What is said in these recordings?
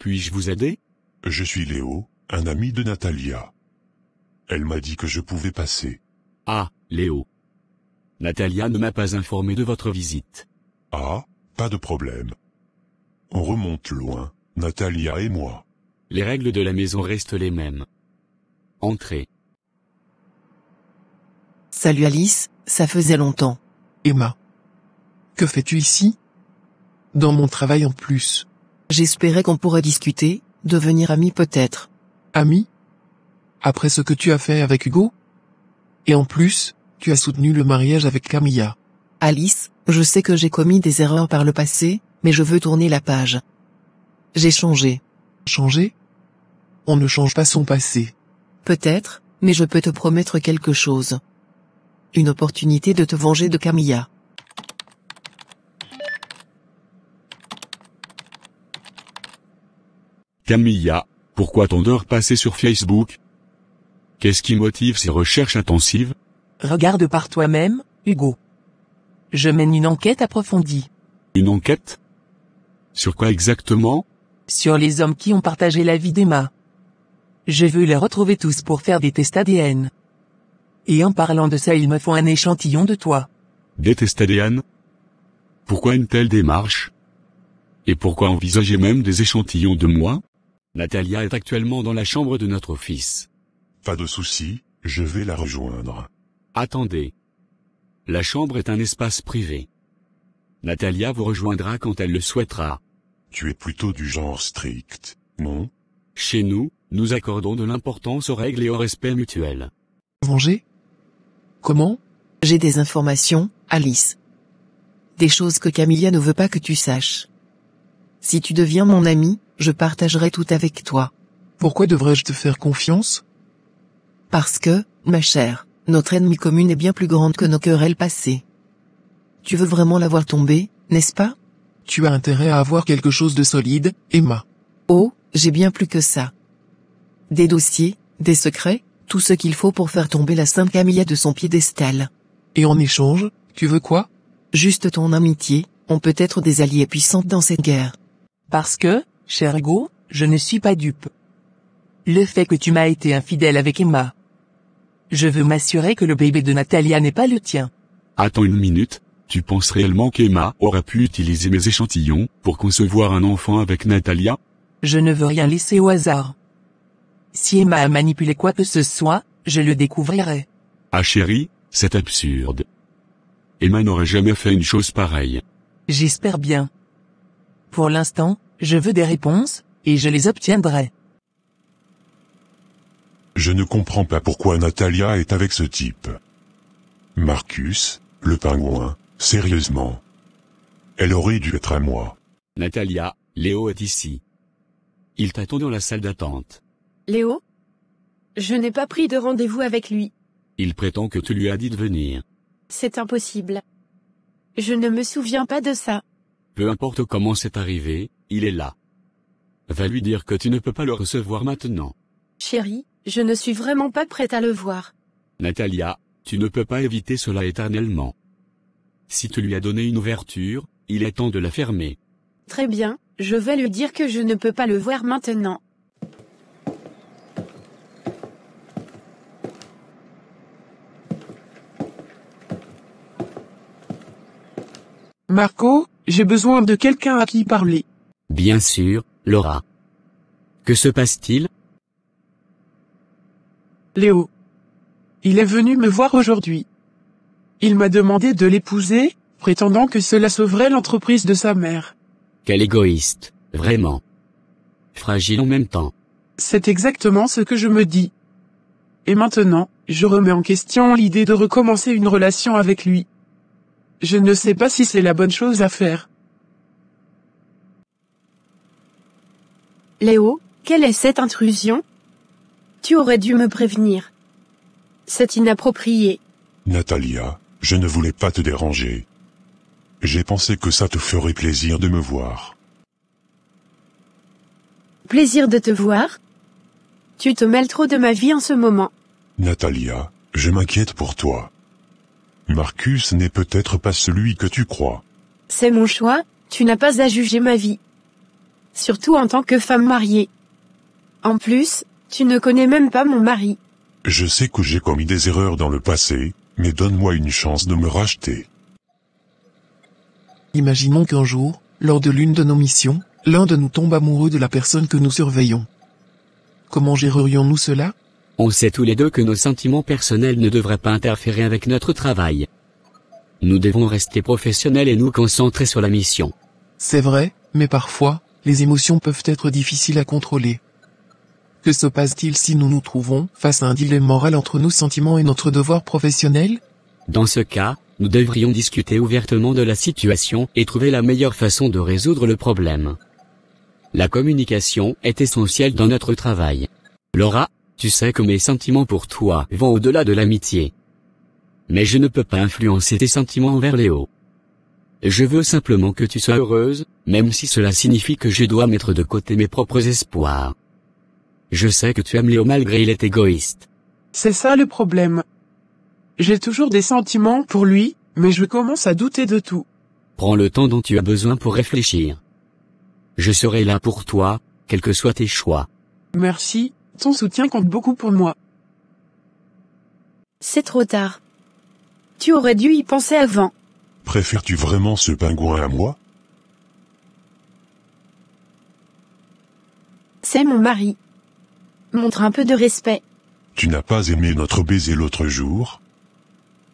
Puis-je vous aider? Je suis Léo, un ami de Natalia. Elle m'a dit que je pouvais passer. Ah, Léo. Natalia ne m'a pas informé de votre visite. Ah, pas de problème. On remonte loin, Natalia et moi. Les règles de la maison restent les mêmes. Entrez. Salut Alice, ça faisait longtemps. Emma. Que fais-tu ici? Dans mon travail en plus. J'espérais qu'on pourrait discuter, devenir amis peut-être. Amis? Après ce que tu as fait avec Hugo? Et en plus, tu as soutenu le mariage avec Camilla. Alice, je sais que j'ai commis des erreurs par le passé, mais je veux tourner la page. J'ai changé. Changer? On ne change pas son passé. Peut-être, mais je peux te promettre quelque chose. Une opportunité de te venger de Camilla. Camilla, pourquoi tant d'heures passées sur Facebook? Qu'est-ce qui motive ces recherches intensives? Regarde par toi-même, Hugo. Je mène une enquête approfondie. Une enquête? Sur quoi exactement? Sur les hommes qui ont partagé la vie d'Emma. Je veux les retrouver tous pour faire des tests ADN. Et en parlant de ça, il me faut un échantillon de toi. Des tests ADN? Pourquoi une telle démarche? Et pourquoi envisager même des échantillons de moi? Natalia est actuellement dans la chambre de notre fils. Pas de souci, je vais la rejoindre. Attendez. La chambre est un espace privé. Natalia vous rejoindra quand elle le souhaitera. Tu es plutôt du genre strict, non? Chez nous, nous accordons de l'importance aux règles et au respect mutuel. Venger? Comment? J'ai des informations, Alice. Des choses que Camilla ne veut pas que tu saches. Si tu deviens mon ami, je partagerai tout avec toi. Pourquoi devrais-je te faire confiance? Parce que, ma chère, notre ennemie commune est bien plus grande que nos querelles passées. Tu veux vraiment la voir tomber, n'est-ce pas? Tu as intérêt à avoir quelque chose de solide, Emma. Oh, j'ai bien plus que ça. Des dossiers, des secrets, tout ce qu'il faut pour faire tomber la sainte Camilla de son piédestal. Et en échange, tu veux quoi? Juste ton amitié, on peut être des alliés puissants dans cette guerre. Parce que, cher Hugo, je ne suis pas dupe. Le fait que tu m'as été infidèle avec Emma. Je veux m'assurer que le bébé de Natalia n'est pas le tien. Attends une minute, tu penses réellement qu'Emma aura pu utiliser mes échantillons pour concevoir un enfant avec Natalia? Je ne veux rien laisser au hasard. Si Emma a manipulé quoi que ce soit, je le découvrirai. Ah chérie, c'est absurde. Emma n'aurait jamais fait une chose pareille. J'espère bien. Pour l'instant, je veux des réponses, et je les obtiendrai. Je ne comprends pas pourquoi Natalia est avec ce type. Marcus, le pingouin, sérieusement. Elle aurait dû être à moi. Natalia, Léo est ici. Il t'attend dans la salle d'attente. Léo? Je n'ai pas pris de rendez-vous avec lui. Il prétend que tu lui as dit de venir. C'est impossible. Je ne me souviens pas de ça. Peu importe comment c'est arrivé, il est là. Va lui dire que tu ne peux pas le recevoir maintenant. Chérie, je ne suis vraiment pas prête à le voir. Natalia, tu ne peux pas éviter cela éternellement. Si tu lui as donné une ouverture, il est temps de la fermer. Très bien, je vais lui dire que je ne peux pas le voir maintenant. Marco, j'ai besoin de quelqu'un à qui parler. Bien sûr, Laura. Que se passe-t-il? Léo. Il est venu me voir aujourd'hui. Il m'a demandé de l'épouser, prétendant que cela sauverait l'entreprise de sa mère. Quel égoïste, vraiment. Fragile en même temps. C'est exactement ce que je me dis. Et maintenant, je remets en question l'idée de recommencer une relation avec lui. Je ne sais pas si c'est la bonne chose à faire. Léo, quelle est cette intrusion? Tu aurais dû me prévenir. C'est inapproprié. Natalia, je ne voulais pas te déranger. J'ai pensé que ça te ferait plaisir de me voir. Plaisir de te voir? Tu te mêles trop de ma vie en ce moment. Natalia, je m'inquiète pour toi. Marcus n'est peut-être pas celui que tu crois. C'est mon choix, tu n'as pas à juger ma vie. surtout en tant que femme mariée. En plus, tu ne connais même pas mon mari. Je sais que j'ai commis des erreurs dans le passé, mais donne-moi une chance de me racheter. Imaginons qu'un jour, lors de l'une de nos missions, l'un de nous tombe amoureux de la personne que nous surveillons. Comment gérerions-nous cela? On sait tous les deux que nos sentiments personnels ne devraient pas interférer avec notre travail. Nous devons rester professionnels et nous concentrer sur la mission. C'est vrai, mais parfois, les émotions peuvent être difficiles à contrôler. Que se passe-t-il si nous nous trouvons face à un dilemme moral entre nos sentiments et notre devoir professionnel? Dans ce cas, nous devrions discuter ouvertement de la situation et trouver la meilleure façon de résoudre le problème. La communication est essentielle dans notre travail. Laura, tu sais que mes sentiments pour toi vont au-delà de l'amitié. Mais je ne peux pas influencer tes sentiments envers Léo. Je veux simplement que tu sois heureuse, même si cela signifie que je dois mettre de côté mes propres espoirs. Je sais que tu aimes Léo malgré il est égoïste. C'est ça le problème. J'ai toujours des sentiments pour lui, mais je commence à douter de tout. Prends le temps dont tu as besoin pour réfléchir. Je serai là pour toi, quels que soient tes choix. Merci, ton soutien compte beaucoup pour moi. C'est trop tard. Tu aurais dû y penser avant. Préfères-tu vraiment ce pingouin à moi? C'est mon mari. Montre un peu de respect. Tu n'as pas aimé notre baiser l'autre jour?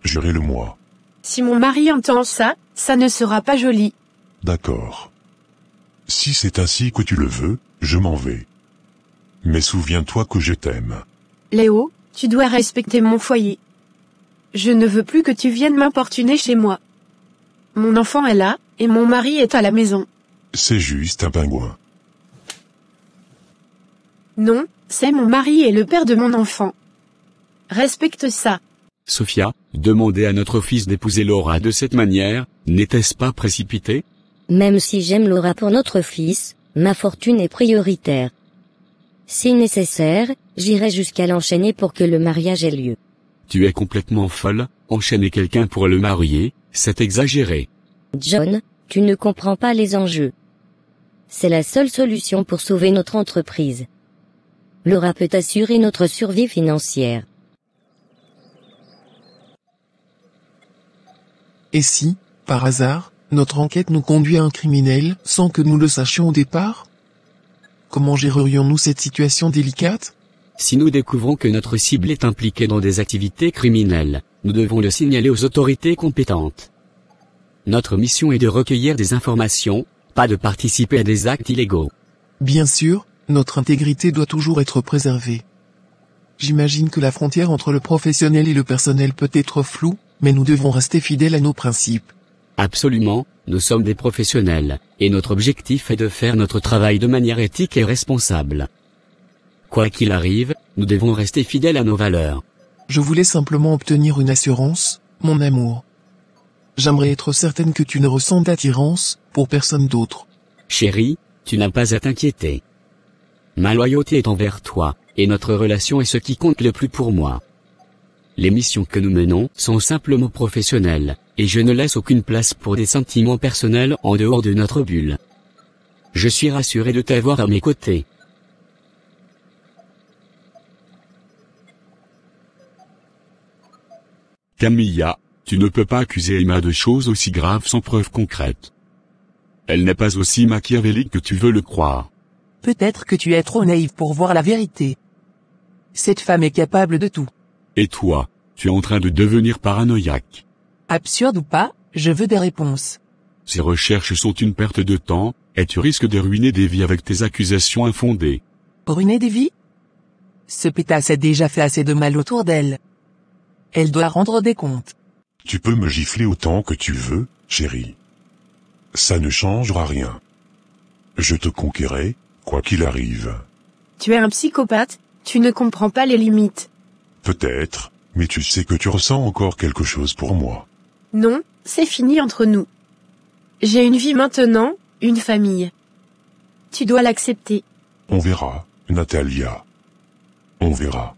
Jurez-le-moi. Si mon mari entend ça, ça ne sera pas joli. D'accord. Si c'est ainsi que tu le veux, je m'en vais. Mais souviens-toi que je t'aime. Léo, tu dois respecter mon foyer. Je ne veux plus que tu viennes m'importuner chez moi. Mon enfant est là, et mon mari est à la maison. C'est juste un pingouin. Non, c'est mon mari et le père de mon enfant. Respecte ça. Sophia, demander à notre fils d'épouser Laura de cette manière, n'était-ce pas précipité? Même si j'aime Laura pour notre fils, ma fortune est prioritaire. Si nécessaire, j'irai jusqu'à l'enchaîner pour que le mariage ait lieu. Tu es complètement folle, enchaîner quelqu'un pour le marier, c'est exagéré. John, tu ne comprends pas les enjeux. C'est la seule solution pour sauver notre entreprise. Laura peut assurer notre survie financière. Et si, par hasard, notre enquête nous conduit à un criminel, sans que nous le sachions au départ? Comment gérerions-nous cette situation délicate? Si nous découvrons que notre cible est impliquée dans des activités criminelles, nous devons le signaler aux autorités compétentes. Notre mission est de recueillir des informations, pas de participer à des actes illégaux. Bien sûr, notre intégrité doit toujours être préservée. J'imagine que la frontière entre le professionnel et le personnel peut être floue, mais nous devons rester fidèles à nos principes. Absolument, nous sommes des professionnels, et notre objectif est de faire notre travail de manière éthique et responsable. Quoi qu'il arrive, nous devons rester fidèles à nos valeurs. Je voulais simplement obtenir une assurance, mon amour. J'aimerais être certaine que tu ne ressens d'attirance pour personne d'autre. Chérie, tu n'as pas à t'inquiéter. Ma loyauté est envers toi, et notre relation est ce qui compte le plus pour moi. Les missions que nous menons sont simplement professionnelles, et je ne laisse aucune place pour des sentiments personnels en dehors de notre bulle. Je suis rassuré de t'avoir à mes côtés. Camilla, tu ne peux pas accuser Emma de choses aussi graves sans preuve concrète. Elle n'est pas aussi machiavélique que tu veux le croire. Peut-être que tu es trop naïve pour voir la vérité. Cette femme est capable de tout. Et toi, tu es en train de devenir paranoïaque. Absurde ou pas, je veux des réponses. Ces recherches sont une perte de temps, et tu risques de ruiner des vies avec tes accusations infondées. Ruiner des vies? Ce pétasse a déjà fait assez de mal autour d'elle. Elle doit rendre des comptes. Tu peux me gifler autant que tu veux, chérie. Ça ne changera rien. Je te conquérai, quoi qu'il arrive. Tu es un psychopathe, tu ne comprends pas les limites. Peut-être, mais tu sais que tu ressens encore quelque chose pour moi. Non, c'est fini entre nous. J'ai une vie maintenant, une famille. Tu dois l'accepter. On verra, Natalia. On verra.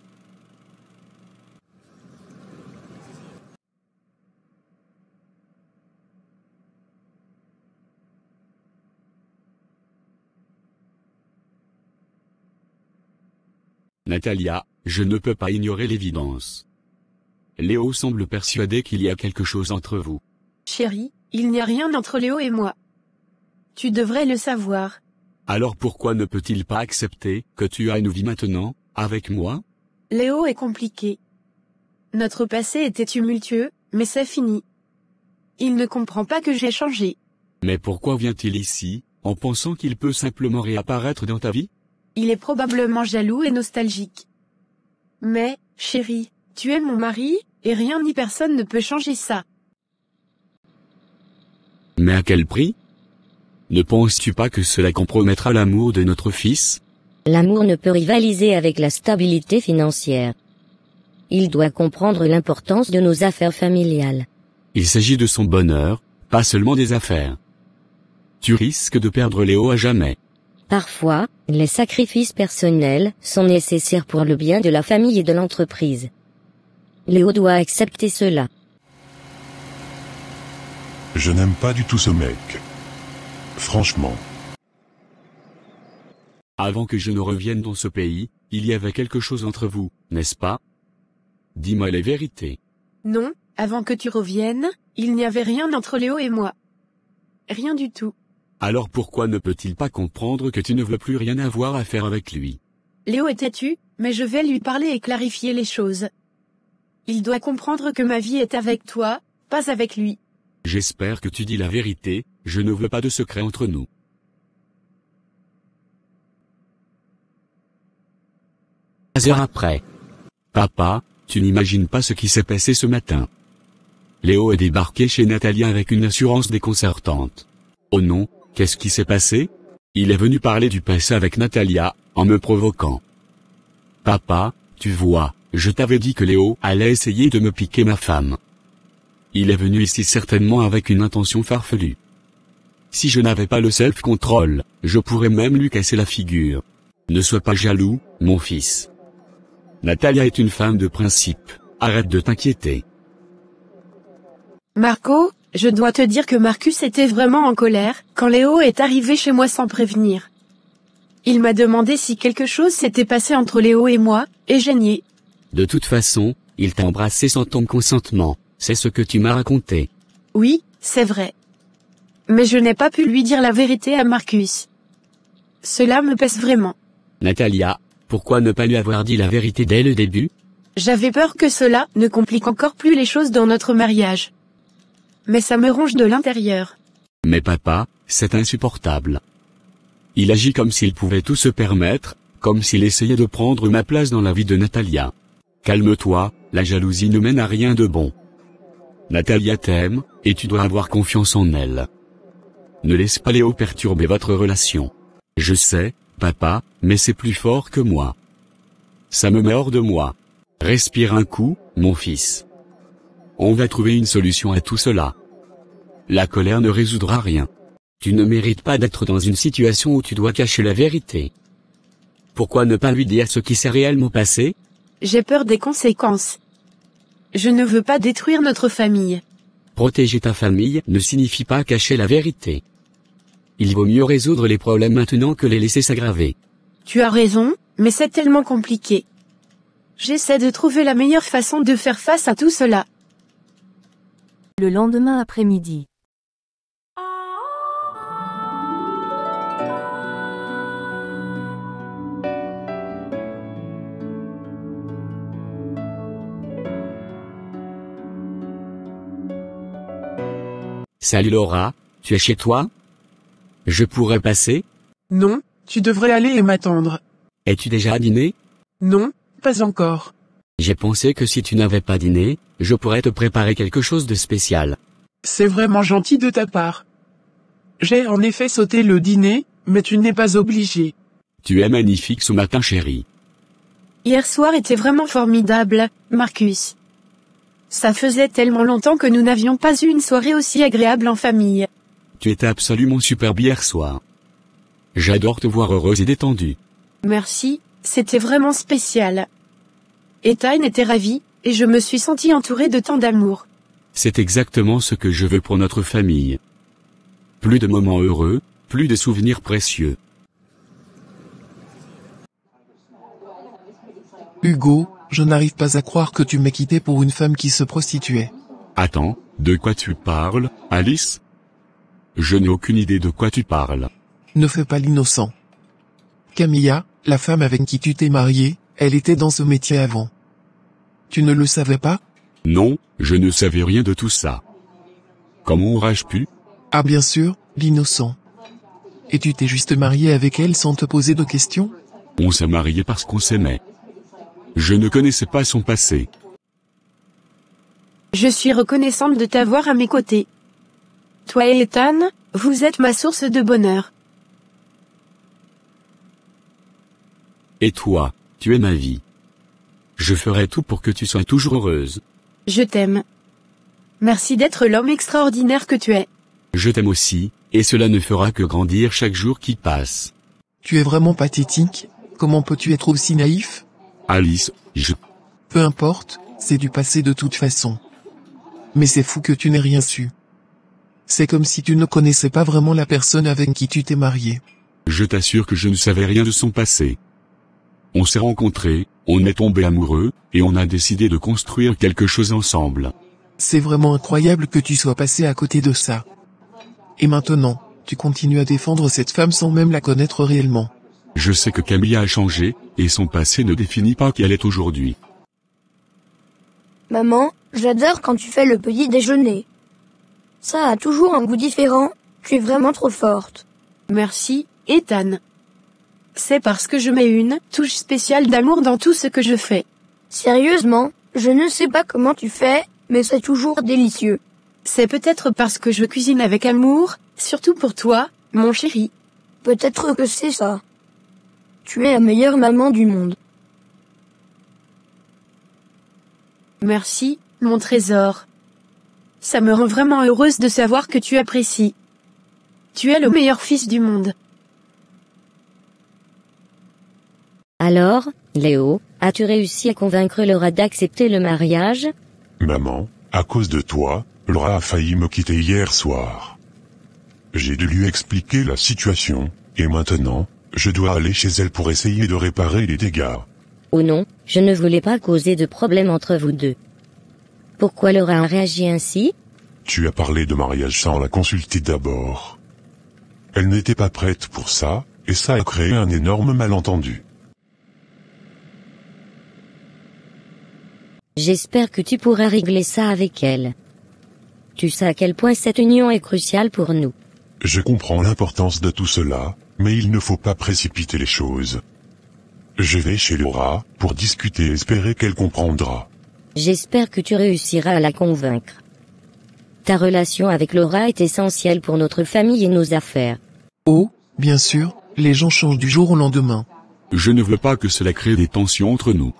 Natalia, je ne peux pas ignorer l'évidence. Léo semble persuadé qu'il y a quelque chose entre vous. Chérie, il n'y a rien entre Léo et moi. Tu devrais le savoir. Alors pourquoi ne peut-il pas accepter que tu as une vie maintenant, avec moi? Léo est compliqué. Notre passé était tumultueux, mais c'est fini. Il ne comprend pas que j'ai changé. Mais pourquoi vient-il ici, en pensant qu'il peut simplement réapparaître dans ta vie? Il est probablement jaloux et nostalgique. Mais, chérie, tu es mon mari, et rien ni personne ne peut changer ça. Mais à quel prix? Ne penses-tu pas que cela compromettra l'amour de notre fils? L'amour ne peut rivaliser avec la stabilité financière. Il doit comprendre l'importance de nos affaires familiales. Il s'agit de son bonheur, pas seulement des affaires. Tu risques de perdre Léo à jamais. Parfois, les sacrifices personnels sont nécessaires pour le bien de la famille et de l'entreprise. Léo doit accepter cela. Je n'aime pas du tout ce mec. Franchement. Avant que je ne revienne dans ce pays, il y avait quelque chose entre vous, n'est-ce pas? Dis-moi la vérité. Non, avant que tu reviennes, il n'y avait rien entre Léo et moi. Rien du tout. Alors pourquoi ne peut-il pas comprendre que tu ne veux plus rien avoir à faire avec lui? Léo est têtu, mais je vais lui parler et clarifier les choses. Il doit comprendre que ma vie est avec toi, pas avec lui. J'espère que tu dis la vérité, je ne veux pas de secret entre nous. 3 heures après. Papa, tu n'imagines pas ce qui s'est passé ce matin. Léo est débarqué chez Natalia avec une assurance déconcertante. Oh non, qu'est-ce qui s'est passé? Il est venu parler du passé avec Natalia, en me provoquant. Papa, tu vois, je t'avais dit que Léo allait essayer de me piquer ma femme. Il est venu ici certainement avec une intention farfelue. Si je n'avais pas le self-control, je pourrais même lui casser la figure. Ne sois pas jaloux, mon fils. Natalia est une femme de principe, arrête de t'inquiéter. Marco, je dois te dire que Marcus était vraiment en colère quand Léo est arrivé chez moi sans prévenir. Il m'a demandé si quelque chose s'était passé entre Léo et moi, et j'ai nié. De toute façon, il t'a embrassé sans ton consentement, c'est ce que tu m'as raconté. Oui, c'est vrai. Mais je n'ai pas pu lui dire la vérité à Marcus. Cela me pèse vraiment. Natalia, pourquoi ne pas lui avoir dit la vérité dès le début? J'avais peur que cela ne complique encore plus les choses dans notre mariage. Mais ça me ronge de l'intérieur. Mais papa, c'est insupportable. Il agit comme s'il pouvait tout se permettre, comme s'il essayait de prendre ma place dans la vie de Natalia. Calme-toi, la jalousie ne mène à rien de bon. Natalia t'aime, et tu dois avoir confiance en elle. Ne laisse pas Léo perturber votre relation. Je sais, papa, mais c'est plus fort que moi. Ça me met hors de moi. Respire un coup, mon fils. On va trouver une solution à tout cela. La colère ne résoudra rien. Tu ne mérites pas d'être dans une situation où tu dois cacher la vérité. Pourquoi ne pas lui dire ce qui s'est réellement passé? J'ai peur des conséquences. Je ne veux pas détruire notre famille. Protéger ta famille ne signifie pas cacher la vérité. Il vaut mieux résoudre les problèmes maintenant que les laisser s'aggraver. Tu as raison, mais c'est tellement compliqué. J'essaie de trouver la meilleure façon de faire face à tout cela. Le lendemain après-midi. Salut Laura, tu es chez toi? Je pourrais passer? Non, tu devrais aller et m'attendre. Es-tu déjà dîné? Non, pas encore. J'ai pensé que si tu n'avais pas dîné, je pourrais te préparer quelque chose de spécial. C'est vraiment gentil de ta part. J'ai en effet sauté le dîner, mais tu n'es pas obligé. Tu es magnifique ce matin chérie. Hier soir était vraiment formidable, Marcus. Ça faisait tellement longtemps que nous n'avions pas eu une soirée aussi agréable en famille. Tu étais absolument superbe hier soir. J'adore te voir heureuse et détendue. Merci, c'était vraiment spécial. Ethan était ravi, et je me suis sentie entourée de tant d'amour. C'est exactement ce que je veux pour notre famille. Plus de moments heureux, plus de souvenirs précieux. Hugo, je n'arrive pas à croire que tu m'aies quitté pour une femme qui se prostituait. Attends, de quoi tu parles, Alice? Je n'ai aucune idée de quoi tu parles. Ne fais pas l'innocent. Camilla, la femme avec qui tu t'es marié, elle était dans ce métier avant. Tu ne le savais pas? Non, je ne savais rien de tout ça. Comment aurais-je pu? Ah bien sûr, l'innocent. Et tu t'es juste marié avec elle sans te poser de questions? On s'est mariés parce qu'on s'aimait. Je ne connaissais pas son passé. Je suis reconnaissante de t'avoir à mes côtés. Toi et Ethan, vous êtes ma source de bonheur. Et toi, tu es ma vie. Je ferai tout pour que tu sois toujours heureuse. Je t'aime. Merci d'être l'homme extraordinaire que tu es. Je t'aime aussi, et cela ne fera que grandir chaque jour qui passe. Tu es vraiment pathétique, comment peux-tu être aussi naïf? Alice, Peu importe, c'est du passé de toute façon. Mais c'est fou que tu n'aies rien su. C'est comme si tu ne connaissais pas vraiment la personne avec qui tu t'es marié. Je t'assure que je ne savais rien de son passé. On s'est rencontrés, on est tombés amoureux, et on a décidé de construire quelque chose ensemble. C'est vraiment incroyable que tu sois passé à côté de ça. Et maintenant, tu continues à défendre cette femme sans même la connaître réellement. Je sais que Camilla a changé, et son passé ne définit pas qui elle est aujourd'hui. Maman, j'adore quand tu fais le petit déjeuner. Ça a toujours un goût différent, tu es vraiment trop forte. Merci, Ethan. C'est parce que je mets une touche spéciale d'amour dans tout ce que je fais. Sérieusement, je ne sais pas comment tu fais, mais c'est toujours délicieux. C'est peut-être parce que je cuisine avec amour, surtout pour toi, mon chéri. Peut-être que c'est ça. Tu es la meilleure maman du monde. Merci, mon trésor. Ça me rend vraiment heureuse de savoir que tu apprécies. Tu es le meilleur fils du monde. Alors, Léo, as-tu réussi à convaincre Laura d'accepter le mariage? Maman, à cause de toi, Laura a failli me quitter hier soir. J'ai dû lui expliquer la situation, et maintenant, je dois aller chez elle pour essayer de réparer les dégâts. Oh non, je ne voulais pas causer de problème entre vous deux. Pourquoi Laura a réagi ainsi? Tu as parlé de mariage sans la consulter d'abord. Elle n'était pas prête pour ça, et ça a créé un énorme malentendu. J'espère que tu pourras régler ça avec elle. Tu sais à quel point cette union est cruciale pour nous. Je comprends l'importance de tout cela, mais il ne faut pas précipiter les choses. Je vais chez Laura, pour discuter et espérer qu'elle comprendra. J'espère que tu réussiras à la convaincre. Ta relation avec Laura est essentielle pour notre famille et nos affaires. Oh, bien sûr, les gens changent du jour au lendemain. Je ne veux pas que cela crée des tensions entre nous.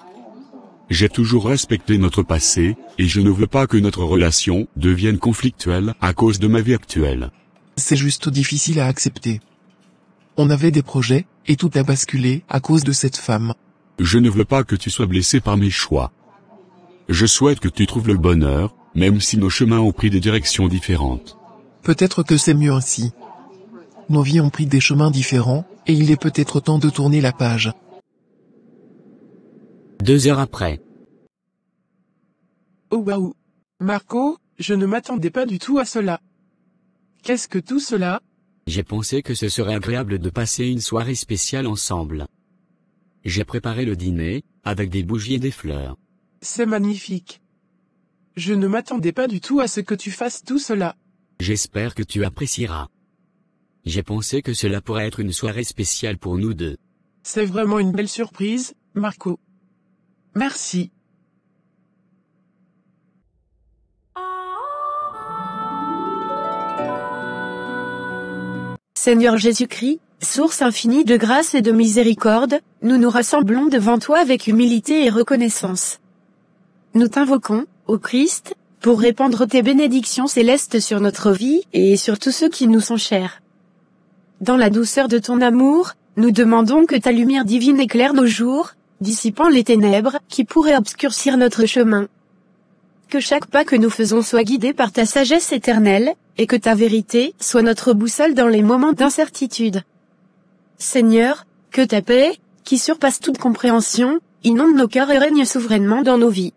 J'ai toujours respecté notre passé, et je ne veux pas que notre relation devienne conflictuelle à cause de ma vie actuelle. C'est juste difficile à accepter. On avait des projets, et tout a basculé à cause de cette femme. Je ne veux pas que tu sois blessé par mes choix. Je souhaite que tu trouves le bonheur, même si nos chemins ont pris des directions différentes. Peut-être que c'est mieux ainsi. Nos vies ont pris des chemins différents, et il est peut-être temps de tourner la page. 2 heures après. Oh waouh. Marco, je ne m'attendais pas du tout à cela. Qu'est-ce que tout cela? J'ai pensé que ce serait agréable de passer une soirée spéciale ensemble. J'ai préparé le dîner, avec des bougies et des fleurs. C'est magnifique. Je ne m'attendais pas du tout à ce que tu fasses tout cela. J'espère que tu apprécieras. J'ai pensé que cela pourrait être une soirée spéciale pour nous deux. C'est vraiment une belle surprise, Marco. Merci. Seigneur Jésus-Christ, source infinie de grâce et de miséricorde, nous nous rassemblons devant toi avec humilité et reconnaissance. Nous t'invoquons, ô Christ, pour répandre tes bénédictions célestes sur notre vie et sur tous ceux qui nous sont chers. Dans la douceur de ton amour, nous demandons que ta lumière divine éclaire nos jours, dissipant les ténèbres qui pourraient obscurcir notre chemin. Que chaque pas que nous faisons soit guidé par ta sagesse éternelle, et que ta vérité soit notre boussole dans les moments d'incertitude. Seigneur, que ta paix, qui surpasse toute compréhension, inonde nos cœurs et règne souverainement dans nos vies.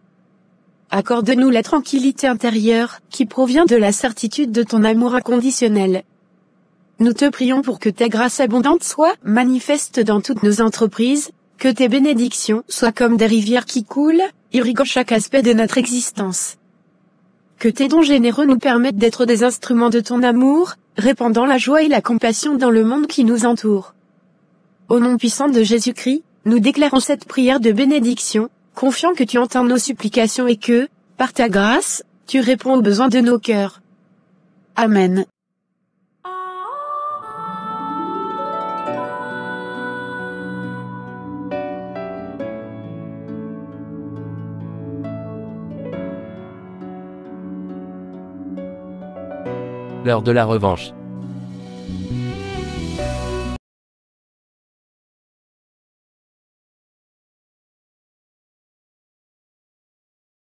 Accorde-nous la tranquillité intérieure, qui provient de la certitude de ton amour inconditionnel. Nous te prions pour que ta grâce abondante soit manifeste dans toutes nos entreprises, que tes bénédictions soient comme des rivières qui coulent, irriguant chaque aspect de notre existence. Que tes dons généreux nous permettent d'être des instruments de ton amour, répandant la joie et la compassion dans le monde qui nous entoure. Au nom puissant de Jésus-Christ, nous déclarons cette prière de bénédiction, confiants que tu entends nos supplications et que, par ta grâce, tu réponds aux besoins de nos cœurs. Amen. L'heure de la revanche.